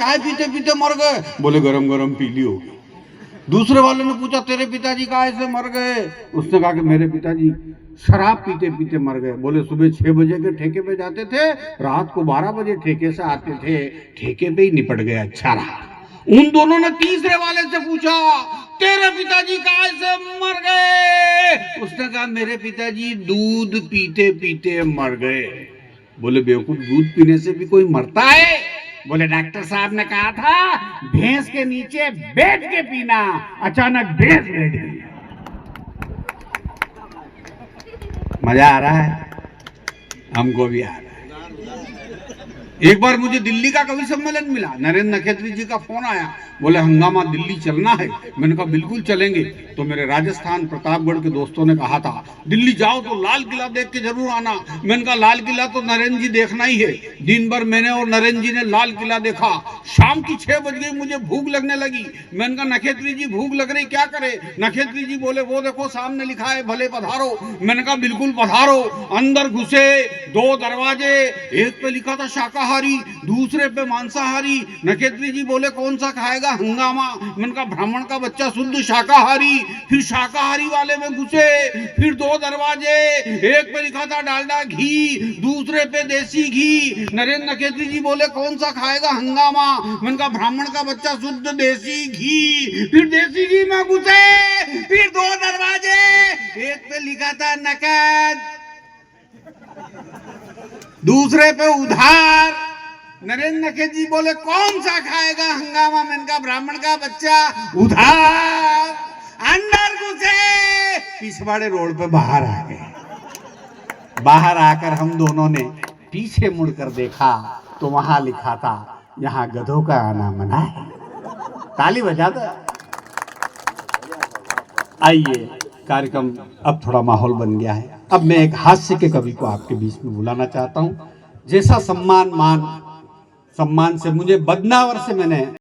चाय पीते पीते मर गए। बोले गरम गरम पी ली होगी। दूसरे वाले ने पूछा तेरे पिताजी कहाँ से मर गए? उसने कहा कि मेरे पिताजी शराब पीते पीते मर गए। बोले सुबह 6 बजे के ठेके पे जाते थे, रात को 12 बजे ठेके से आते थे, ठेके पे ही निपट गया, अच्छा रहा। उन दोनों ने तीसरे वाले से पूछा तेरे पिताजी कहाँ से मर गए? उसने कहा मेरे पिताजी दूध पीते पीते मर गए। बोले बेवकूफ, दूध पीने से भी कोई मरता है? बोले डॉक्टर साहब ने कहा था भैंस के नीचे बैठ के पीना, अचानक भैंस बैठ गई। मजा आ रहा है? हमको भी आ रहा है। एक बार मुझे दिल्ली का कवि सम्मेलन मिला, नरेंद्र नखेत्री जी का फोन आया, बोले हंगामा दिल्ली चलना है। मैंने कहा बिल्कुल चलेंगे। तो मेरे राजस्थान प्रतापगढ़ के दोस्तों ने कहा था दिल्ली जाओ तो लाल किला देख के जरूर आना। मैंने कहा लाल किला तो नरेंद्र जी देखना ही है। दिन भर मैंने और नरेंद्र जी ने लाल किला देखा। शाम की 6 बज गई, मुझे भूख लगने लगी। मैंने कहा नखेत्री जी भूख लग रही, क्या करे? नखेत्री जी बोले वो देखो सामने लिखा है भले पधारो। मैंने कहा बिल्कुल पधारो। अंदर घुसे, 2 दरवाजे, एक पे लिखा था शाकाहारी, दूसरे पे मांसाहारी। नखेत्री जी बोले कौन सा खाएगा? हंगामा। मैंने कहा ब्राह्मण का बच्चा शुद्ध शाकाहारी। फिर शाकाहारी वाले में घुसे, फिर 2 दरवाजे, एक पे लिखा था डालडा घी, दूसरे पे देसी घी। नरेंद्र नखेत्री जी बोले कौन सा खाएगा? हंगामा। मैंने कहा ब्राह्मण का बच्चा शुद्ध देसी घी। फिर देसी घी में घुसे, फिर 2 दरवाजे, एक पे लिखा था नकद, दूसरे पे उधार। नरेंद्र नखेत्री जी बोले कौन सा खाएगा? हंगामा। मैंने कहा ब्राह्मण का बच्चा उधार। अंदर घुसे, पिछवाड़े रोड पे बाहर आ गए। बाहर आकर हम दोनों ने पीछे मुड़कर देखा तो वहां लिखा था यहाँ गधों का आना मना है। ताली बजा दो। आइए, कार्यक्रम अब थोड़ा माहौल बन गया है। अब मैं एक हास्य के कवि को आपके बीच में बुलाना चाहता हूं। जैसा सम्मान से मुझे बदनावर से मैंने